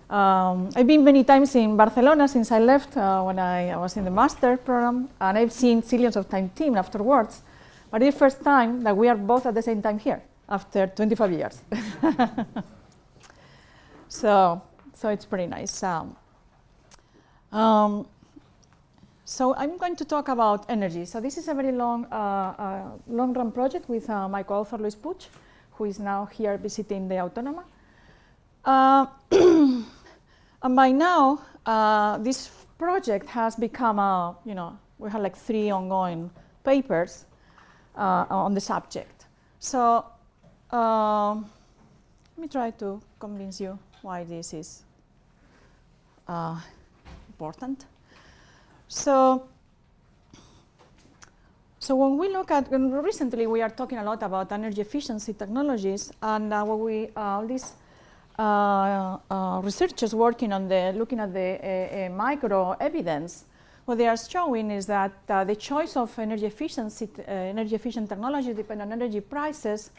I've been many times in Barcelona since I left when I was in the master program, and I've seen zillions of time team afterwards. But it's the first time that we are both at the same time here after 25 years. So it's pretty nice. So I'm going to talk about energy. So this is a very long-run project with my co-author Luis Puig, who is now here visiting the Autónoma. And by now, this project has become we have like 3 ongoing papers on the subject. So let me try to convince you why this is important. So when we look at, recently we are talking a lot about energy efficiency technologies, and all these researchers working on looking at the micro evidence, what they are showing is that the choice of energy efficient technologies depend on energy prices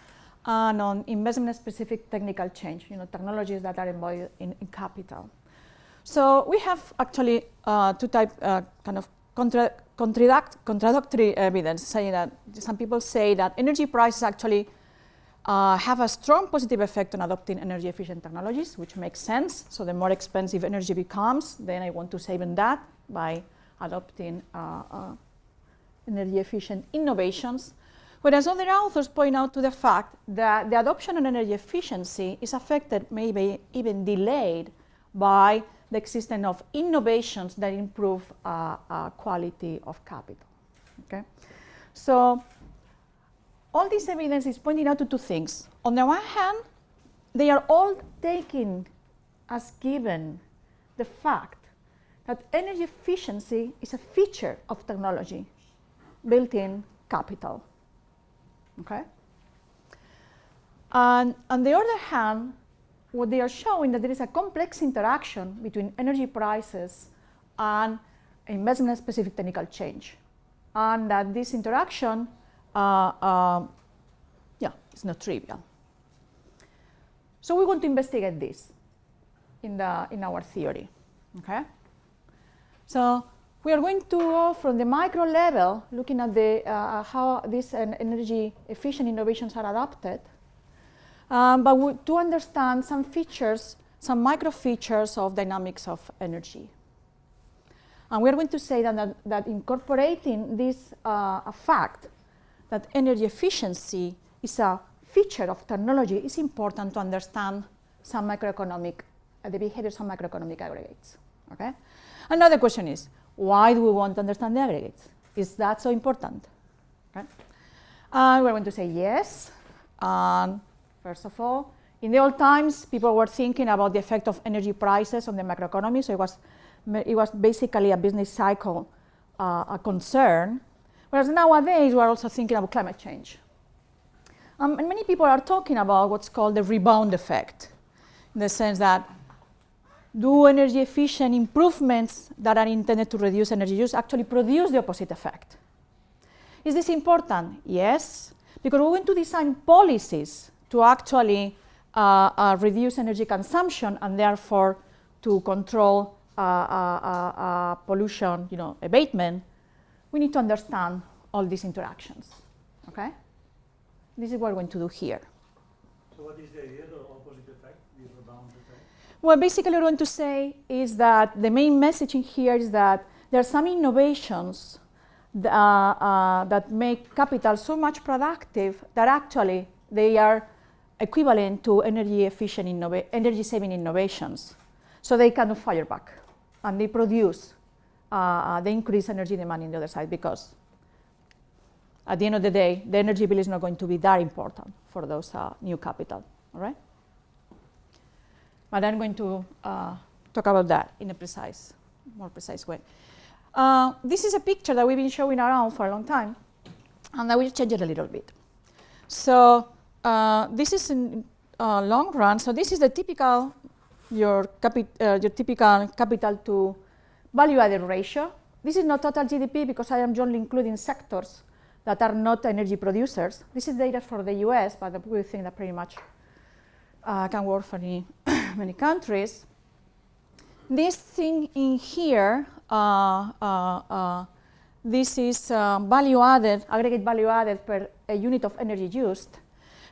and on investment-specific technical change, technologies that are embodied in capital. So we have actually 2 types, kind of contradictory evidence, saying that some people say that energy prices actually have a strong positive effect on adopting energy efficient technologies, which makes sense. So the more expensive energy becomes, then I want to save on that by adopting energy efficient innovations. Whereas other authors point out to the fact that the adoption of energy efficiency is affected, maybe even delayed, by the existence of innovations that improve quality of capital. Okay? So all this evidence is pointing out to 2 things. On the one hand, they are all taking as given the fact that energy efficiency is a feature of technology, built-in capital. Okay? And on the other hand, what they are showing that there is a complex interaction between energy prices and investment-specific technical change, and that this interaction it's not trivial. So we want to investigate this in our theory. Okay? So we are going to go from the micro level, looking at how these energy efficient innovations are adopted, but to understand some features, some micro features of dynamics of energy. And we are going to say that incorporating this fact that energy efficiency is a feature of technology is important to understand some the behaviors of macroeconomic aggregates. Okay? Another question is, why do we want to understand the aggregates? Is that so important? Okay? We're going to say yes. First of all, in the old times, people were thinking about the effect of energy prices on the macroeconomy, so it was basically a business cycle a concern. Whereas nowadays, we're also thinking about climate change. And many people are talking about what's called the rebound effect, in the sense that do energy efficient improvements that are intended to reduce energy use actually produce the opposite effect? Is this important? Yes, because we want to design policies to actually reduce energy consumption and therefore to control pollution, abatement. We need to understand all these interactions. Okay? This is what we're going to do here. So what is the idea of the opposite effect, the rebound effect? Well, basically what we're going to say is that the main message in here is that there are some innovations that make capital so much productive that actually they are equivalent to energy-saving innovations. So they kind of fire back, and they produce the increased energy demand in the other side, because at the end of the day, the energy bill is not going to be that important for those new capital. All right? But I'm going to talk about that in a more precise way. This is a picture that we've been showing around for a long time, and I will change it a little bit. So this is in long run. So this is the typical your typical capital to value added ratio. This is not total GDP because I am only including sectors that are not energy producers. This is data for the US, but we think that pretty much can work for many countries. this thing in here, this is value added, aggregate value added per a unit of energy used.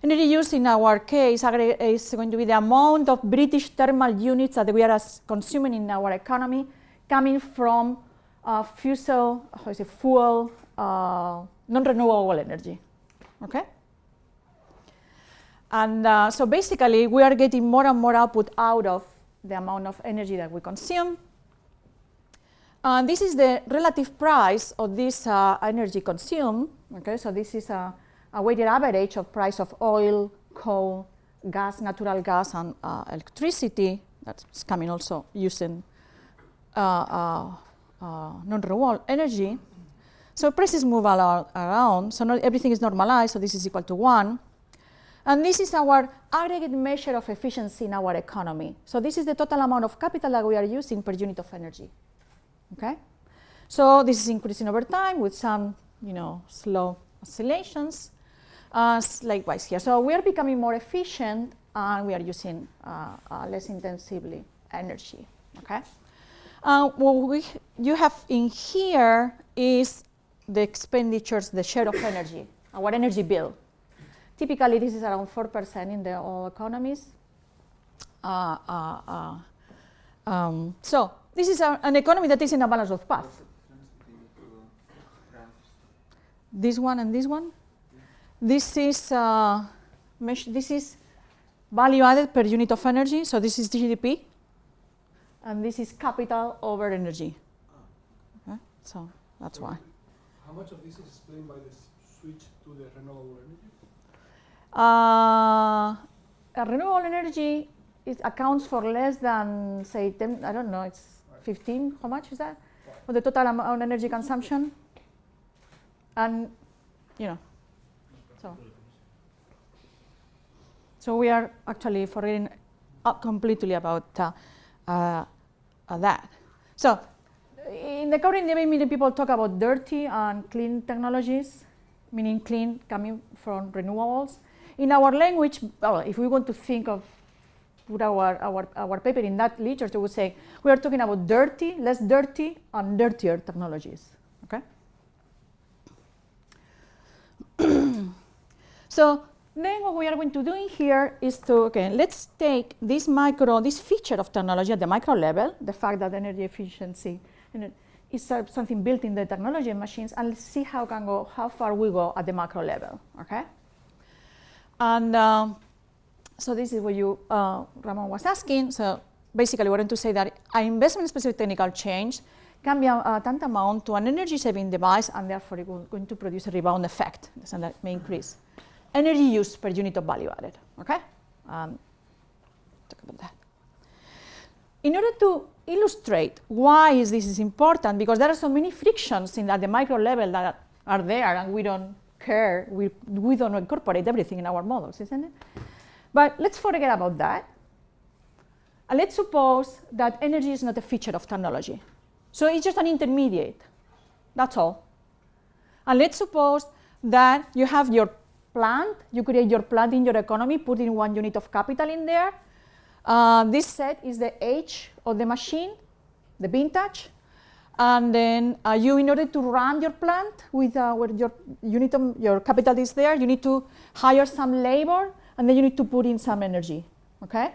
Energy used in our case is going to be the amount of British thermal units that we are consuming in our economy coming from fuel, non-renewable energy. Okay? And so basically, we are getting more and more output out of the amount of energy that we consume. This is the relative price of this energy consumed. Okay, so this is a weighted average of price of oil, coal, gas, natural gas, and electricity. That's coming also using non-renewable energy. So prices move around. So not everything is normalized. So this is equal to 1. And this is our aggregate measure of efficiency in our economy. So this is the total amount of capital that we are using per unit of energy. Okay? So this is increasing over time with some, slow oscillations. Likewise here. So we are becoming more efficient and we are using less intensively energy. Okay? What you have in here is the expenditures, the share of energy, our energy bill. Typically, this is around 4% in the all economies. So this is an economy that is in a balance of path. This one and this one. This is value added per unit of energy. So this is GDP, and this is capital over energy. Okay? So that's why. How much of this is explained by the switch to the renewable energy? Renewable energy accounts for less than, say, 10, I don't know, it's 15, how much is that? For the total amount of energy consumption. And, so we are actually forgetting completely about that. So in the current debate, many people talk about dirty and clean technologies, meaning clean coming from renewables. In our language, if we want to think of put our paper in that literature, we would say we are talking about dirty, less dirty, and dirtier technologies. Okay. So then what we are going to do in here is to, let's take this feature of technology at the micro level, the fact that energy efficiency is something built in the technology machines, and let's see how far we go at the macro level. Okay. And so this is what Ramon was asking. So basically, we're going to say that an investment-specific technical change can be tantamount to an energy-saving device, and therefore it will going to produce a rebound effect, and that may increase energy use per unit of value added. Okay, talk about that. In order to illustrate why this is important, because there are so many frictions at the micro level that are there, and we don't care, we don't incorporate everything in our models, isn't it? But let's forget about that. And let's suppose that energy is not a feature of technology. So it's just an intermediate. That's all. And let's suppose that you have your plant, you create your plant in your economy, put in 1 unit of capital in there. This set is the age of the machine, the vintage. And then in order to run your plant with your capital is there, you need to hire some labor, and then you need to put in some energy. Okay?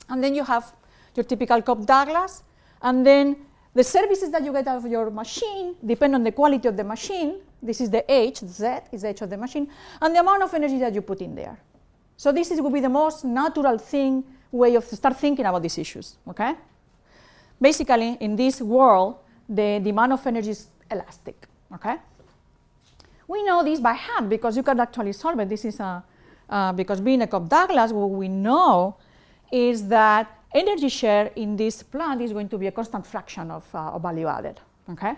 And then you have your typical Cobb-Douglas, and then the services that you get out of your machine depend on the quality of the machine. This is the age, Z is the age of the machine, and the amount of energy that you put in there. So this would be the most natural way of start thinking about these issues. Okay? Basically, in this world, the demand of energy is elastic. Okay? We know this by hand because you can actually solve it. This is because being a Cobb-Douglas, what we know is that energy share in this plant is going to be a constant fraction of value added. Okay?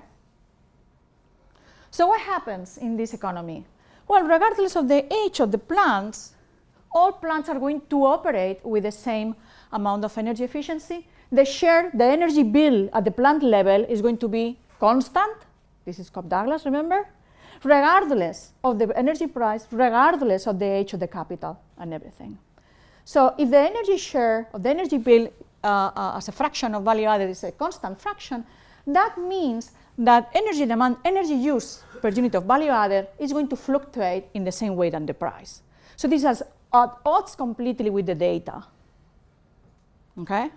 So what happens in this economy? Well, regardless of the age of the plants, all plants are going to operate with the same amount of energy efficiency. The energy bill at the plant level is going to be constant. This is Cobb-Douglas, remember? Regardless of the energy price, regardless of the age of the capital and everything. So if the energy share of the energy bill as a fraction of value added is a constant fraction, that means that energy demand, energy use per unit of value added is going to fluctuate in the same way than the price. So this is at odds completely with the data. Okay?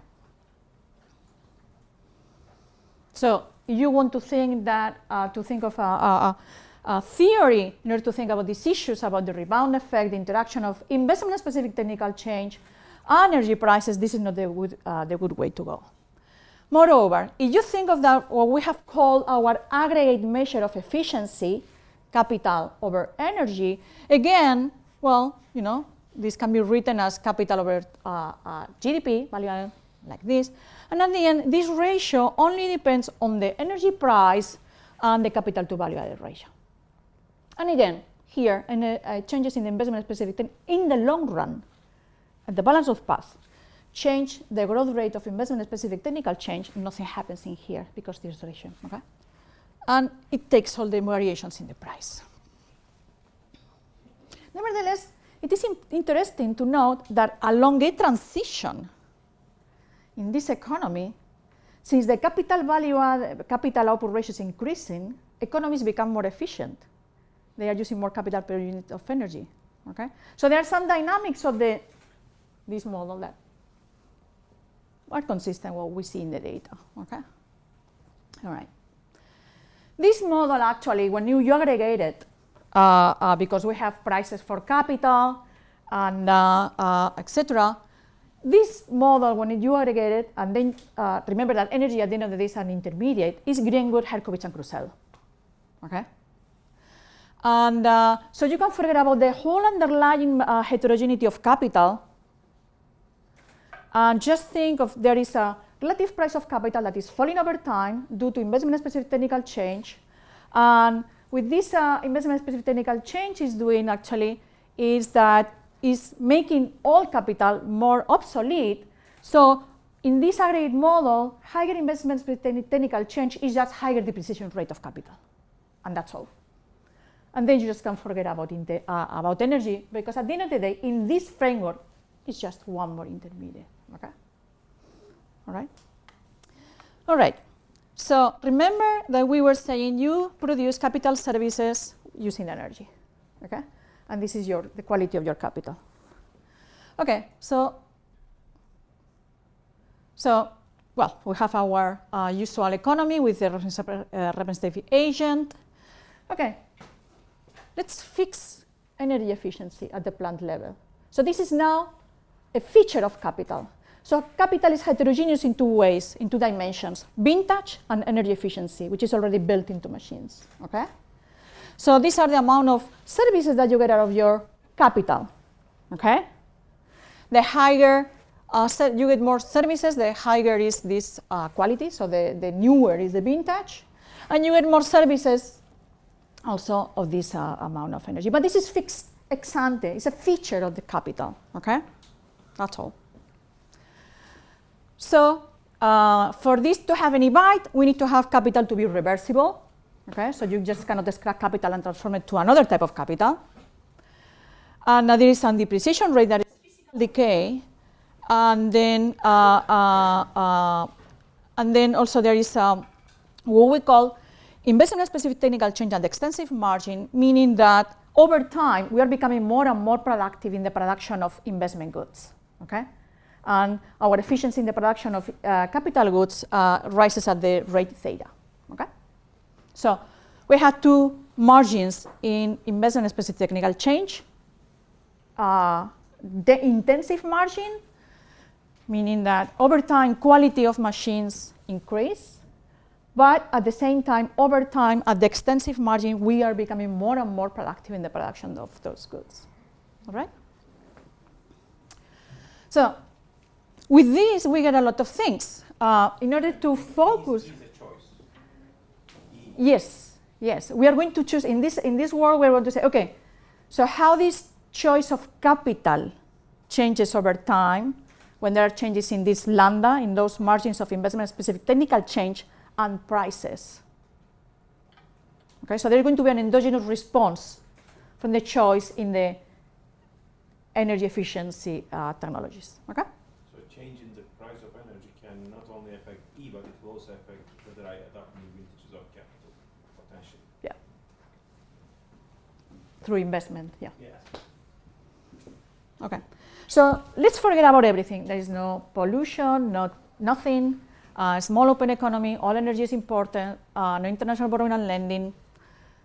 So you want to think that to think of a theory in order to think about these issues about the rebound effect, the interaction of investment-specific technical change, energy prices. This is not the good way to go. Moreover, if you think of that, what we have called our aggregate measure of efficiency, capital over energy, again, well, you know, this can be written as capital over GDP, value added, like this. And at the end, this ratio only depends on the energy price and the capital to value added ratio. And again, here, changes in the investment-specific in the long run, at the balance of path, change the growth rate of investment-specific technical change, nothing happens in here because there's ratio, okay? And it takes all the variations in the price. Nevertheless, it is interesting to note that along a transition in this economy, since the capital output ratio is increasing, economies become more efficient. They are using more capital per unit of energy, okay? So there are some dynamics of this model that are consistent with what we see in the data, okay? All right. This model actually, when you aggregate it, because we have prices for capital and etc. This model, when you aggregate it, and then remember that energy at the end of the day is an intermediate, is Greenwood, Herkovich, and Krusell, okay? And so you can forget about the whole underlying heterogeneity of capital and just think of there is a relative price of capital that is falling over time due to investment-specific technical change. And with this investment-specific technical change is doing actually is that is making all capital more obsolete. So in this aggregate model, higher investment-specific technical change is just higher depreciation rate of capital, and that's all. And then you just can forget about energy, because at the end of the day, in this framework, it's just one more intermediate, okay? All right? All right, so remember that we were saying you produce capital services using energy, okay? And this is the quality of your capital. Okay, so well, we have our usual economy with the representative agent. Okay. Let's fix energy efficiency at the plant level. So this is now a feature of capital. So capital is heterogeneous in two ways, in two dimensions, vintage and energy efficiency, which is already built into machines, okay? So these are the amount of services that you get out of your capital, okay? The higher you get more services, the higher is this quality, so the newer is the vintage, and you get more services also of this amount of energy. But this is fixed ex ante, it's a feature of the capital, okay? That's all. So for this to have any bite, we need to have capital to be reversible, okay? So you just cannot extract capital and transform it to another type of capital. And there is some depreciation rate that is physical decay, and then also there is what we call investment-specific technical change and extensive margin, meaning that over time we are becoming more and more productive in the production of investment goods, okay? And our efficiency in the production of capital goods rises at the rate theta, okay? So we have two margins in investment-specific technical change. The intensive margin, meaning that over time quality of machines increase, but at the same time, over time, at the extensive margin, we are becoming more and more productive in the production of those goods, all right? So with this, we get a lot of things. In order to focus, is a choice. Yes. We are going to choose, in this world, we're going to say, okay, so how this choice of capital changes over time when there are changes in this lambda, in those margins of investment-specific technical change, and prices. Okay, so there's going to be an endogenous response from the choice in the energy efficiency technologies. Okay? So change in the price of energy through investment. Yeah. Yes. Okay. So let's forget about everything. There is no pollution, nothing. Small open economy. All energy is important. No international borrowing and lending.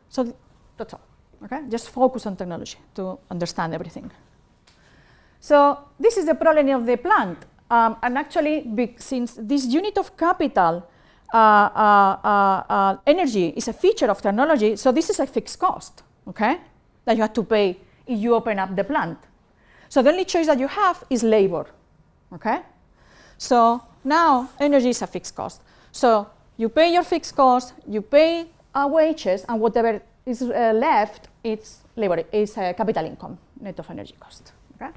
So that's all. Okay. Just focus on technology to understand everything. So this is the problem of the plant. And actually, since this unit of capital, energy is a feature of technology, so this is a fixed cost, okay, that you have to pay if you open up the plant. So the only choice that you have is labor, okay? So now energy is a fixed cost. So you pay your fixed cost, you pay wages, and whatever is left, it's labor, is capital income, net of energy cost, okay?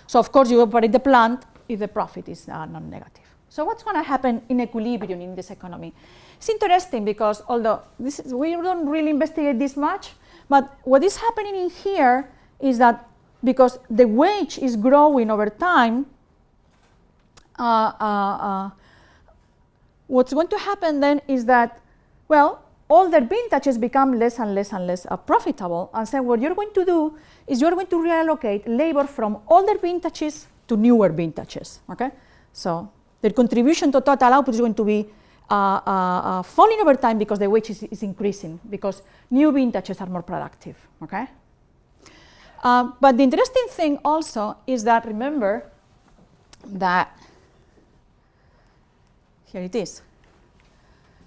So of course you operate the plant if the profit is non-negative. So what's going to happen in equilibrium in this economy? It's interesting because although we don't really investigate this much, but what is happening in here is that because the wage is growing over time, what's going to happen then is that, well, older vintages become less and less and less profitable. And so what you're going to do is you're going to reallocate labor from older vintages to newer vintages, okay? So the contribution to total output is going to be falling over time because the wage is increasing, because new vintages are more productive, okay? But the interesting thing also is that, remember that, here it is,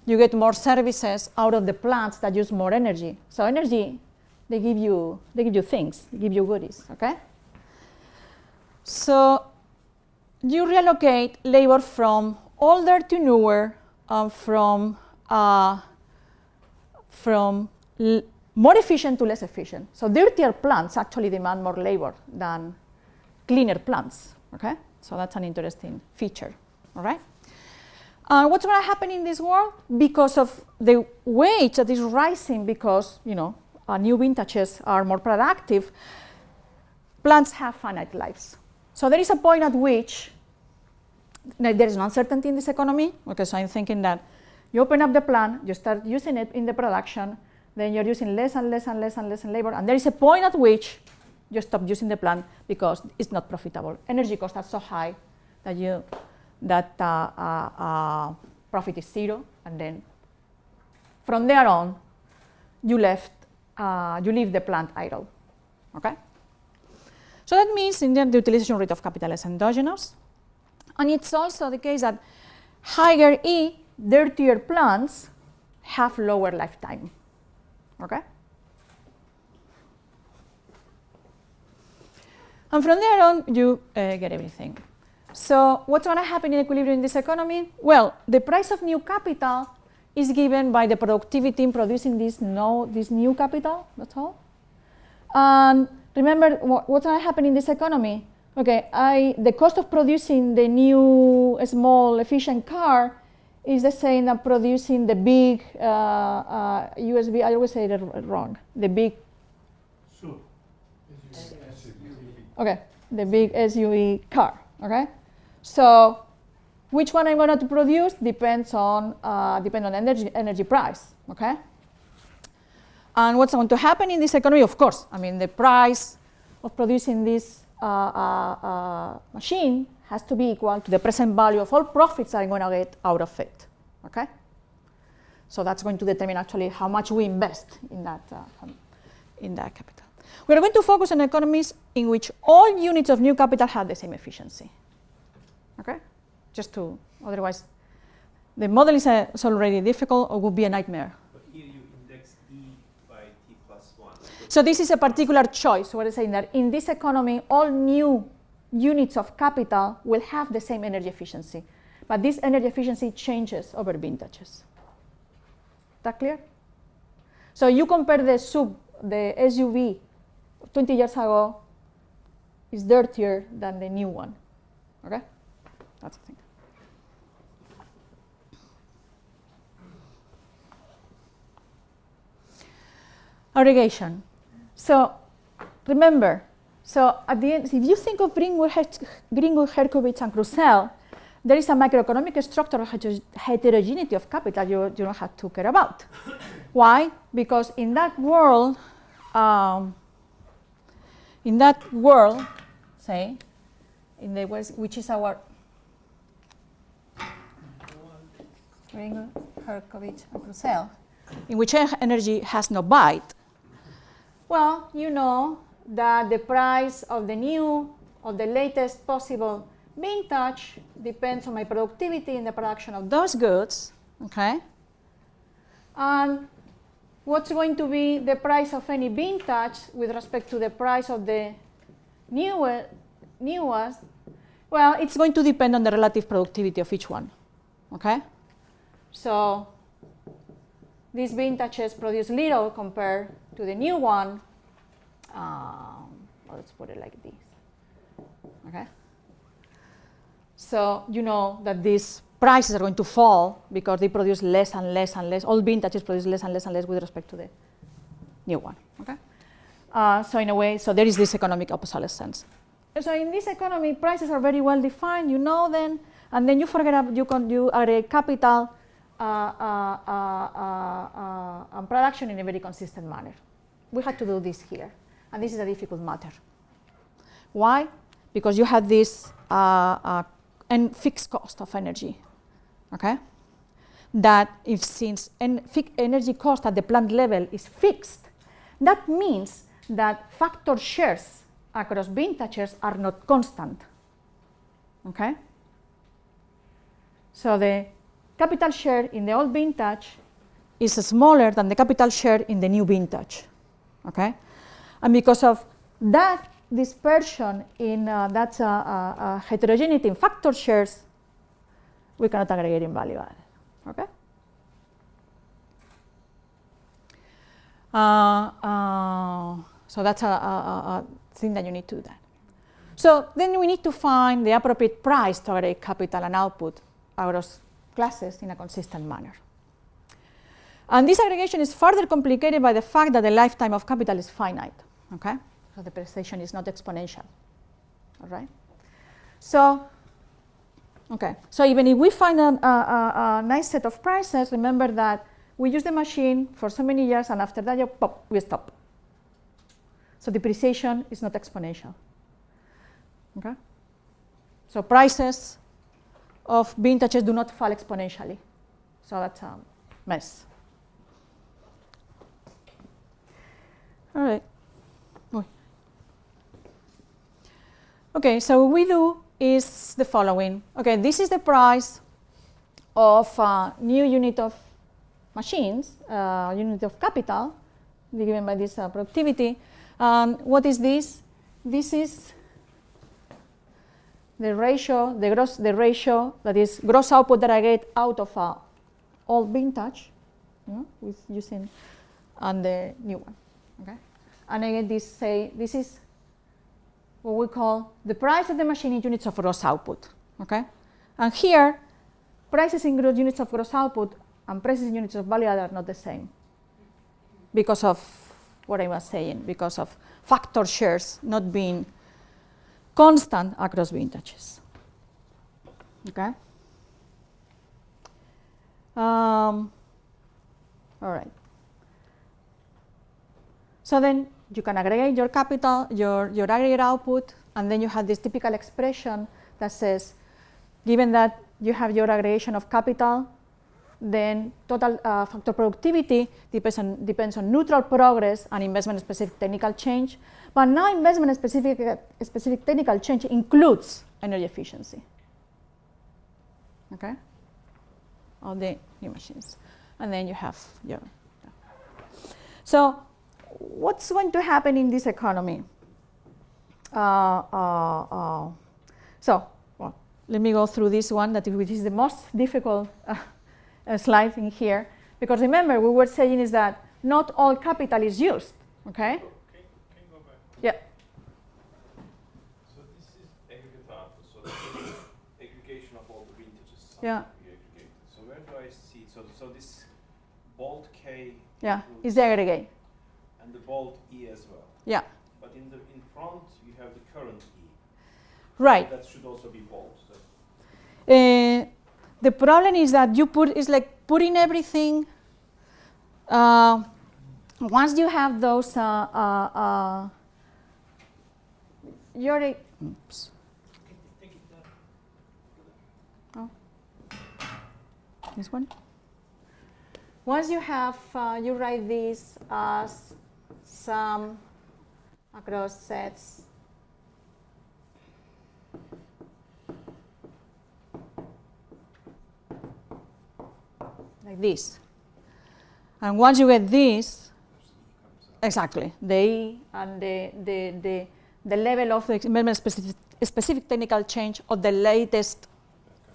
you get more services out of the plants that use more energy. So energy, they give you things, they give you goodies, okay? So you reallocate labor from older to newer, from more efficient to less efficient. So dirtier plants actually demand more labor than cleaner plants, okay? So that's an interesting feature, all right? What's going to happen in this world? Because of the wage that is rising because, new vintages are more productive, plants have finite lives. So there is a point at which there is an uncertainty in this economy. Okay, so I'm thinking that you open up the plant, you start using it in the production, then you're using less and less and less and less in labor, and there is a point at which you stop using the plant because it's not profitable. Energy costs are so high that profit is zero, and then from there on, you leave the plant idle. Okay. So that means in the end, the utilization rate of capital is endogenous, and it's also the case that higher E, dirtier plants have lower lifetime. Okay. And from there on, you get everything. So what's going to happen in equilibrium in this economy? Well, the price of new capital is given by the productivity in producing this new capital, that's all. And remember, what's going to happen in this economy? Okay, the cost of producing the new small efficient car is the same as producing the big USB, I always say it wrong, the big okay, the big SUV car, okay? So which one I'm going to produce depends on energy price, okay? And what's going to happen in this economy? Of course, I mean, the price of producing this machine has to be equal to the present value of all profits I'm going to get out of it, okay? So that's going to determine actually how much we invest in that capital. We're going to focus on economies in which all units of new capital have the same efficiency, okay? Otherwise, the model is already difficult or would be a nightmare. But here you index E by T plus 1. So this is a particular choice. What I'm saying that in this economy, all new units of capital will have the same energy efficiency, but this energy efficiency changes over vintages. That clear? So you compare the SUV 20 years ago is dirtier than the new one, okay? That's the thing. Aggregation. So remember, so at the end, if you think of Greenwood, Herkovich, and Krusell, there is a macroeconomic structural heterogeneity of capital you don't have to care about. Why? Because in that world, in that world, say, in the West, which is our Herkovich and Krusell, in which energy has no bite, well, you know that the price of the new or the latest possible vintage depends on my productivity in the production of those goods, okay? And what's going to be the price of any vintage with respect to the price of the newest? Well, it's going to depend on the relative productivity of each one, okay? So these vintages produce little compared to the new one. Let's put it like this, okay? So you know that these prices are going to fall because they produce less and less and less. All vintages produce less and less and less with respect to the new one, okay? So in a way, so there is this economic obsolescence. So in this economy, prices are very well defined, you know them, and then you forget you aggregate capital and production in a very consistent manner. We had to do this here, and this is a difficult matter. Why? Because you have this fixed cost of energy, okay? That since energy cost at the plant level is fixed, that means that factor shares across vintages are not constant, okay? So the capital share in the old vintage is smaller than the capital share in the new vintage, okay? And because of that dispersion in that's heterogeneity in factor shares, we cannot aggregate in value added, okay? So that's a thing that you need to do that. So then we need to find the appropriate price to aggregate capital and output across classes in a consistent manner. And this aggregation is further complicated by the fact that the lifetime of capital is finite, okay? So the depreciation is not exponential, all right? So, okay, so even if we find a nice set of prices, remember that we use the machine for so many years, and after that, we stop. So depreciation is not exponential, okay? So prices of vintages do not fall exponentially. So that's a mess. All right. Okay, so what we do is the following. Okay, this is the price of a new unit of machines, unit of capital, given by this productivity. What is this? This is the ratio, the ratio that is gross output that I get out of a old vintage, with using and the new one. Okay, and I get this. Say this is what we call the price of the machine in units of gross output. Okay, and here prices in units of gross output and prices in units of value added are not the same because of what I was saying, because of factor shares not being constant across vintages. Okay. All right. So then you can aggregate your capital, your aggregate output, and then you have this typical expression that says, given that you have your aggregation of capital, then total factor productivity depends on neutral progress and investment-specific technical change. But now investment-specific technical change includes energy efficiency, okay, of the new machines. And then you have your. So what's going to happen in this economy? So, well, let me go through this one, which is the most difficult slide in here, because remember, we were saying is that not all capital is used, okay? Can you go back? Yeah. So this is aggregate output, so this is aggregation of all the vintages. Yeah. So where do I see, so this bold K Yeah, is the aggregate. and the bold E as well. Yeah. But in front you have the current E. Right. That should also be bold. So. The problem is that it's like putting everything once you have those, oops. Oh. This one? Once you have, you write this as sum across sets like this. And once you get this, exactly, the E and the level of the specific technical change of the latest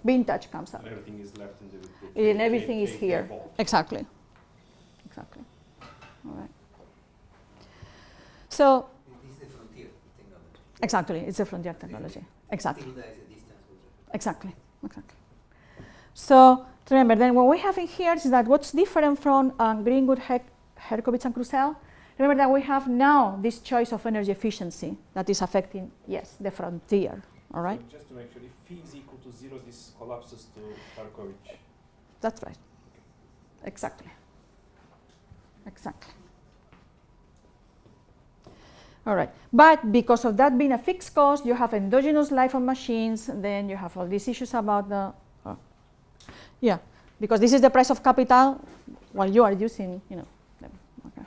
vintage comes up. And everything is left in the And everything is here. Exactly. Exactly. All right. So, This is the frontier technology. exactly, it's a frontier technology. Exactly. Tilde is a distance with Exactly. Exactly. So, remember, then what we have in here is that what's different from Greenwood, Herkovich, and Krusell. Remember that we have now this choice of energy efficiency that is affecting, yes, the frontier. All right. So just to make sure, if phi is equal to 0, this collapses to Herkovich. That's right. Exactly. Exactly. All right. But because of that being a fixed cost, you have endogenous life of machines, then you have all these issues about the, yeah, because this is the price of capital while you are using, you know, them. Okay.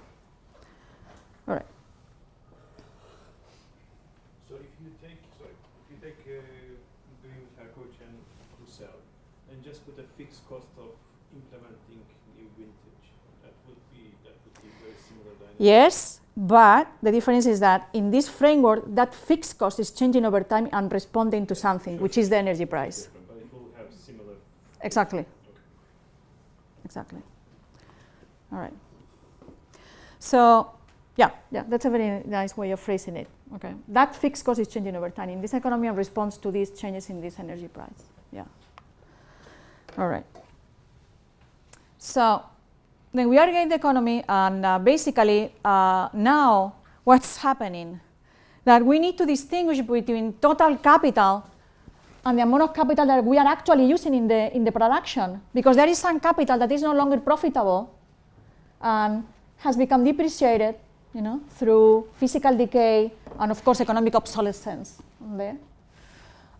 All right. So if you take, Greenwood, Herkovich, and Krusell, and just put a fixed cost of implementing new vintage, that would be very similar dynamic. Yes, but the difference is that in this framework, that fixed cost is changing over time and responding to something, which is the energy price. But it will have similar. Exactly. Okay. Exactly. All right. So, yeah, that's a very nice way of phrasing it. Okay, that fixed cost is changing over time in this economy and responds to these changes in this energy price. Yeah. All right. So, then we are getting the economy, and basically now what's happening? That we need to distinguish between total capital and the amount of capital that we are actually using in the production, because there is some capital that is no longer profitable and has become depreciated, you know, through physical decay and of course economic obsolescence. Okay?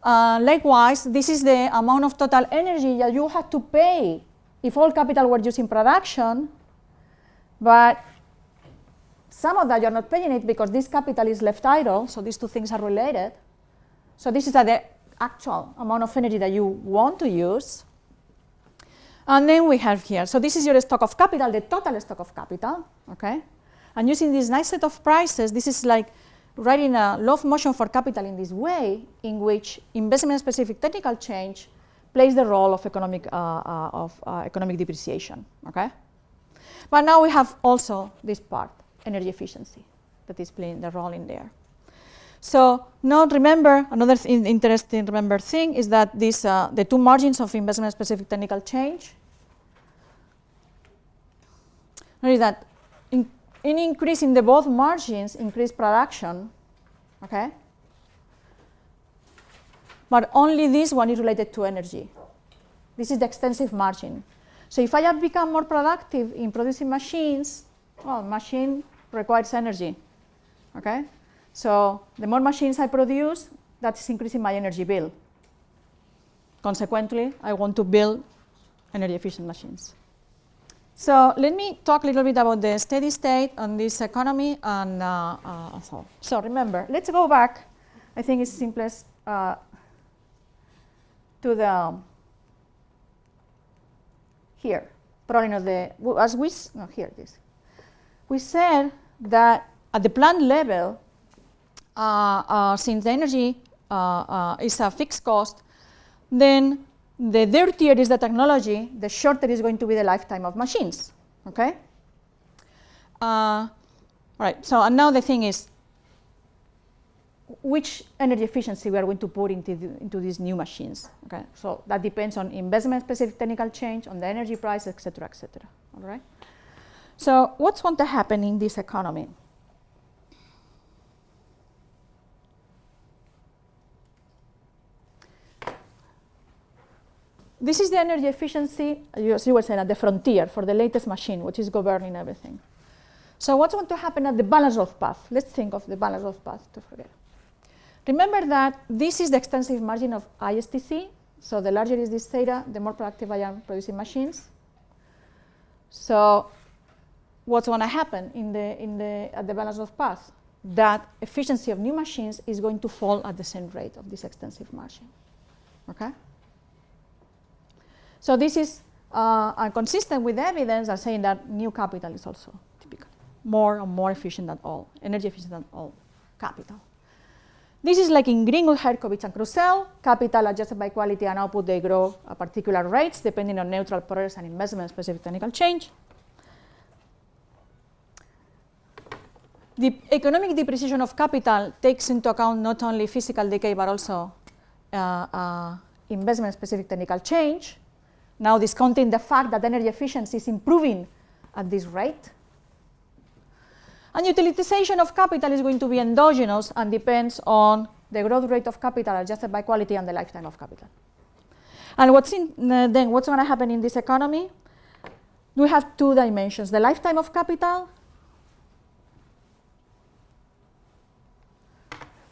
Likewise, this is the amount of total energy that you had to pay if all capital were used in production, but some of that you're not paying it because this capital is left idle, so these two things are related. So this is the actual amount of energy that you want to use. And then we have here, so this is your stock of capital, the total stock of capital, okay? And using this nice set of prices, this is like writing a law of motion for capital in this way, in which investment-specific technical change plays the role of economic depreciation, okay? But now we have also this part, energy efficiency, that is playing the role in there. So now remember, another interesting thing is that this, the two margins of investment-specific technical change. Notice that in increasing the both margins, increase production, okay? But only this one is related to energy. This is the extensive margin. So if I have become more productive in producing machines, well, machine requires energy, okay? So the more machines I produce, that's increasing my energy bill. Consequently, I want to build energy efficient machines. So let me talk a little bit about the steady state on this economy. And so remember, let's go back. I think it's simplest to the here. Probably not the, as we, no, here it is. We said that at the plant level, since the energy is a fixed cost, then the dirtier is the technology, the shorter is going to be the lifetime of machines, okay? All right, so and now the thing is, which energy efficiency we are going to put into these new machines, okay? So that depends on investment-specific technical change, on the energy price, et cetera, all right? So what's going to happen in this economy? This is the energy efficiency, as you were saying, at the frontier for the latest machine, which is governing everything. So what's going to happen at the balance growth path? Let's think of the balance growth path to forget. Remember that this is the extensive margin of ISTC. So the larger is this theta, the more productive I am producing machines. So what's going to happen at the balance growth path? That efficiency of new machines is going to fall at the same rate of this extensive margin. Okay? So this is consistent with the evidence that saying that new capital is also typically more and more efficient than all, energy efficient than all capital. This is like in Greenwood, Herkovich, and Krusell. Capital adjusted by quality and output, they grow at particular rates depending on neutral progress and investment-specific technical change. The economic depreciation of capital takes into account not only physical decay but also investment-specific technical change, now discounting the fact that energy efficiency is improving at this rate. And utilization of capital is going to be endogenous and depends on the growth rate of capital adjusted by quality and the lifetime of capital. And then what's going to happen in this economy? We have two dimensions, the lifetime of capital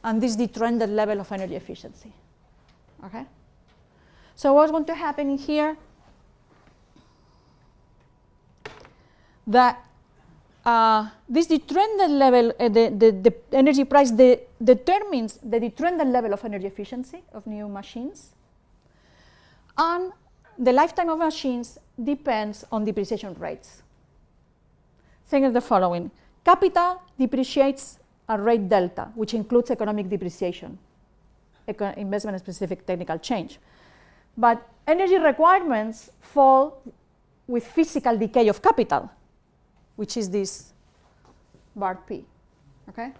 and this detrended level of energy efficiency. Okay? So what's going to happen in here? That this detrended level, the energy price determines the detrended level of energy efficiency of new machines. And the lifetime of machines depends on depreciation rates. Think of the following. Capital depreciates at rate delta, which includes economic depreciation, investment-specific technical change. But energy requirements fall with physical decay of capital, which is this bar P. Okay?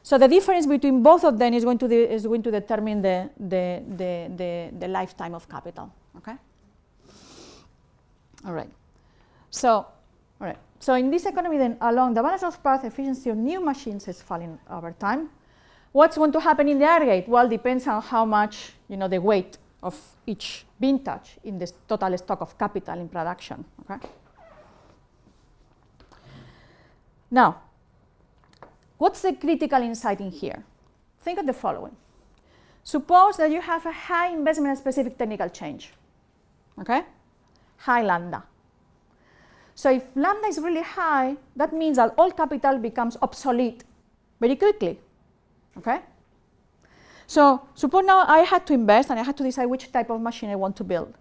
So the difference between both of them is going to determine the lifetime of capital. Okay? All right. So in this economy, then along the balance of path, efficiency of new machines is falling over time. What's going to happen in the aggregate? Well, depends on how much the weight of each vintage in the total stock of capital in production. Okay? Now, what's the critical insight in here? Think of the following. Suppose that you have a high investment-specific technical change, okay? High lambda. So if lambda is really high, that means that all capital becomes obsolete very quickly, okay? So suppose now I had to invest and I had to decide which type of machine I want to build,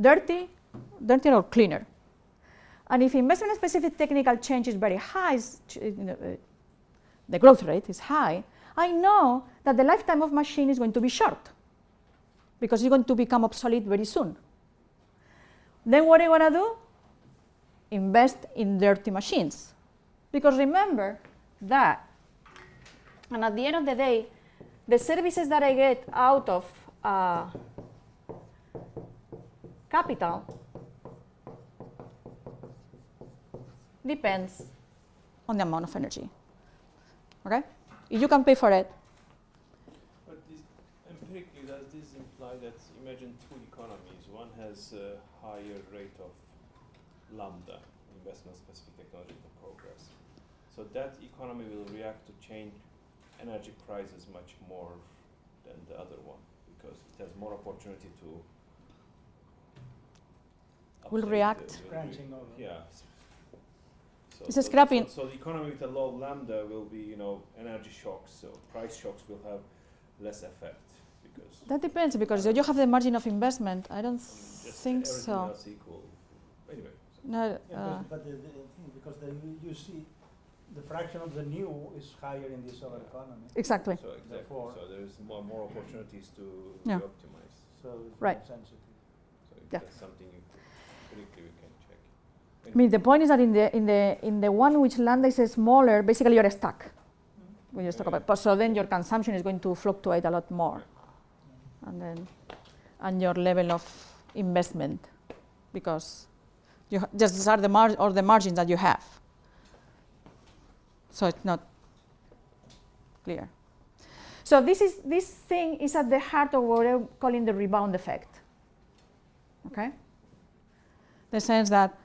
dirty or cleaner. And if investment-specific technical change is very high, the growth rate is high, I know that the lifetime of machine is going to be short because it's going to become obsolete very soon. Then what are you going to do? Invest in dirty machines. Because remember that, and at the end of the day, the services that I get out of capital depends on the amount of energy. Okay? If you can pay for it. But empirically, does this imply that, imagine two economies, one has a higher rate of lambda, investment-specific technological progress. So that economy will react to change energy prices much more than the other one because it has more opportunity to will react. Branching over. Yeah. It's a scrapping. So the economy with a low lambda will be, energy shocks. So price shocks will have less effect because That depends because you have the margin of investment. I don't think everything so. else equal. Anyway. No, But the thing, because you see the fraction of the new is higher in this other economy. exactly. So exactly. Therefore- So there is more opportunities to Yeah. optimize. So it's Right. more sensitive. So if Yeah. that's something critically we can check. I mean, the point is that in the one which lambda is smaller, basically you're stuck. When you're stuck about, so then your consumption is going to fluctuate a lot more, and your level of investment, because these are the margins that you have. So it's not clear. So this thing is at the heart of what we're calling the rebound effect. Okay? The sense that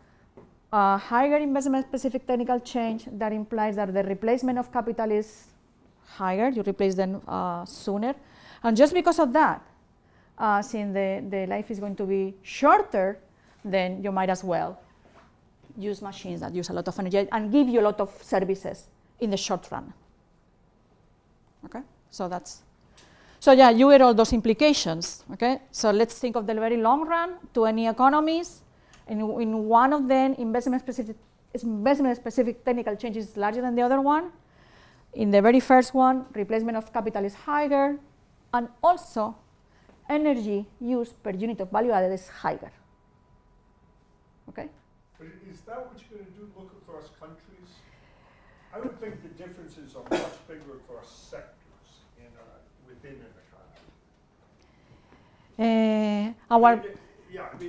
higher investment-specific technical change, that implies that the replacement of capital is higher, you replace them sooner. And just because of that, since the life is going to be shorter, then you might as well use machines that use a lot of energy and give you a lot of services in the short run. Okay, so yeah, you get all those implications. Okay, so let's think of the very long run to any economies. In one of them, investment-specific technical change is larger than the other one. In the very first one, replacement of capital is higher, and also energy use per unit of value added is higher. Okay? But is that what you're going to do, look across countries? I would think the differences are much bigger across sectors within an economy. Do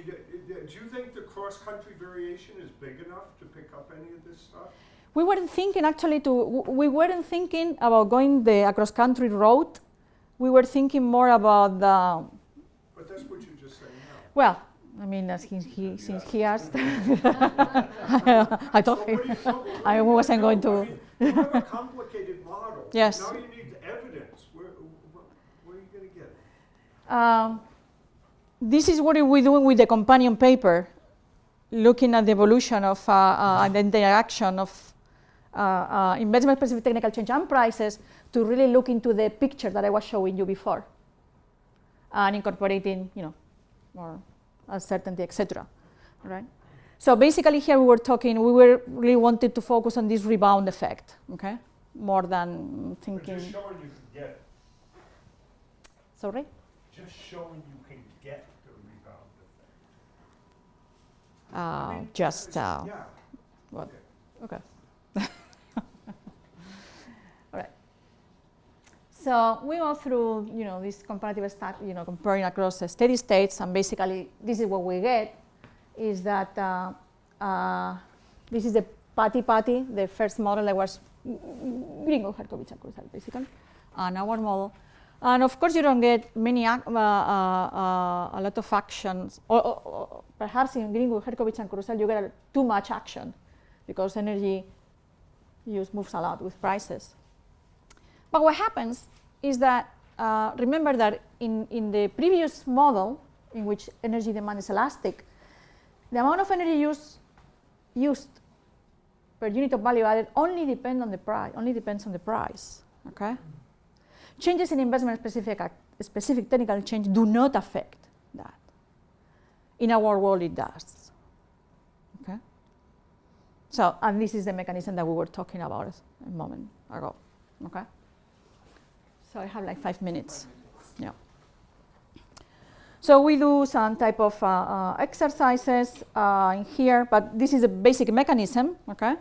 you think the cross-country variation is big enough to pick up any of this stuff? We weren't thinking about going the across-country route. We were thinking more about the. But that's what you're just saying now. Well, I mean, since he asked, I thought I wasn't going to. You have a complicated model. Yes. Now you need evidence. Where are you going to get it? This is what we're doing with the companion paper, looking at the evolution of and the interaction of investment-specific technical change and prices to really look into the picture that I was showing you before, and incorporating, more uncertainty, etc. Right? So basically, here we really wanted to focus on this rebound effect, okay, more than thinking. But just showing you can get it. Sorry. Just showing you can get the rebound effect. Yeah. What? Okay. All right. So we go through, this comparative comparing across steady states, and basically this is what we get, is that this is the patty, the first model that was Gringo, Herkovich, and Krusell, basically, and our model. And of course, you don't get many a lot of actions, or perhaps in Gringo, Herkovich, and Krusell, you get too much action because energy use moves a lot with prices. But what happens is that, remember that in the previous model, in which energy demand is elastic, the amount of energy used per unit of value added only depends on the price. Okay? Changes in investment-specific technical change do not affect that. In our world, it does. Okay? So, and this is the mechanism that we were talking about a moment ago. Okay? So I have like 5 minutes. Yeah. So we do some type of exercises in here, but this is a basic mechanism. Okay.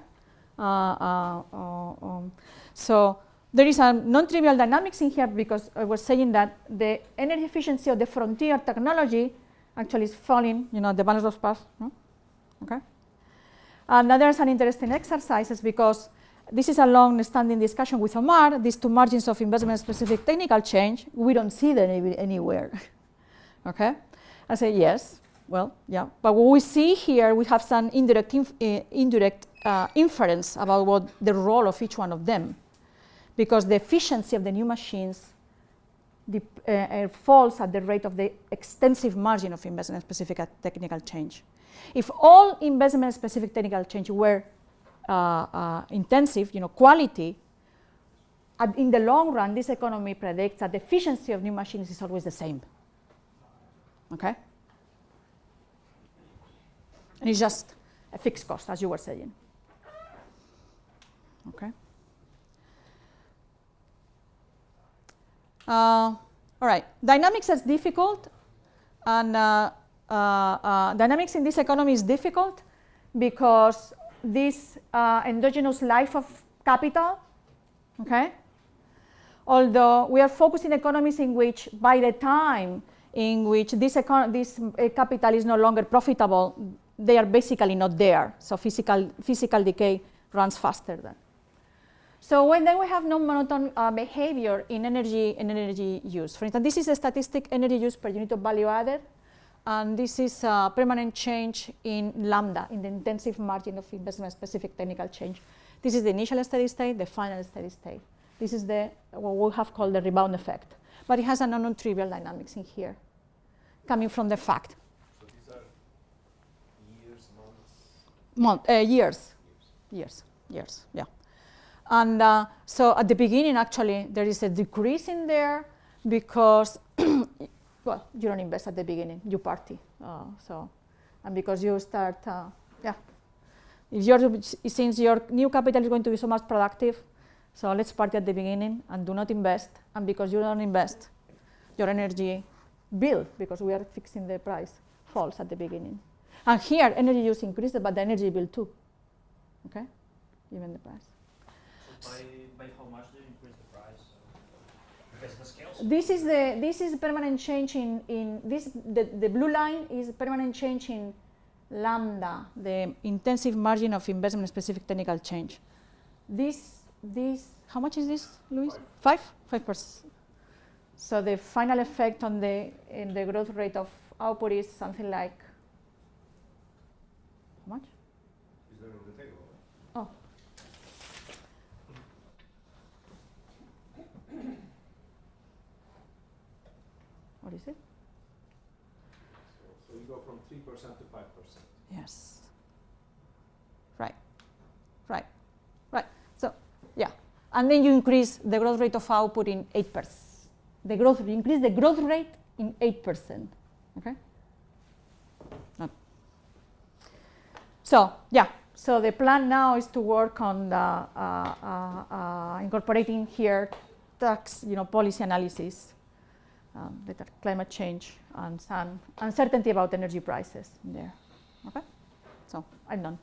So there is a non-trivial dynamics in here, because I was saying that the energy efficiency of the frontier technology actually is falling. The balance of paths. No? Okay. And now there's an interesting exercises, because this is a long-standing discussion with Omar. These two margins of investment-specific technical change, we don't see them anywhere. Okay, I say yes. Well, yeah, but what we see here, we have some indirect inference about what the role of each one of them, because the efficiency of the new machines falls at the rate of the extensive margin of investment-specific technical change. If all investment-specific technical change were intensive, quality, in the long run, this economy predicts that the efficiency of new machines is always the same. Okay? And it's just a fixed cost, as you were saying. Okay? All right. Dynamics is difficult, and dynamics in this economy is difficult because this endogenous life of capital, okay? Although we are focusing economies in which, by the time in which this capital is no longer profitable, they are basically not there. So physical decay runs faster then. So when then we have non-monotone behavior in energy use. For instance, this is a statistic energy use per unit of value added and this is a permanent change in lambda, in the intensive margin of investment-specific technical change. This is the initial steady state, the final steady state. This is what we have called the rebound effect. But it has a non-trivial dynamics in here, coming from the fact. So these are years, months? Years, yeah. And so at the beginning, actually, there is a decrease in there because, well, you don't invest at the beginning, you party. And because you start, since your new capital is going to be so much productive, so let's party at the beginning and do not invest. And because you don't invest, your energy bill, because we are fixing the price, falls at the beginning. And here, energy use increases, but the energy bill too. Okay, even the price. So by how much do you increase the price? Because the scales. This is permanent change in this. The blue line is permanent change in lambda, the intensive margin of investment-specific technical change. This how much is this, Luis? 5%. So the final effect on in the growth rate of output is something like how much? Is there on the table? Oh. What is it? So you go from 3% to 5%. Yes. Right. So, yeah. And then you increase the growth rate of output in 8%. You increase the growth rate in 8%. Okay? So, yeah. So the plan now is to work on incorporating here tax, policy analysis, better climate change, and some uncertainty about energy prices in there. Okay? So I'm done.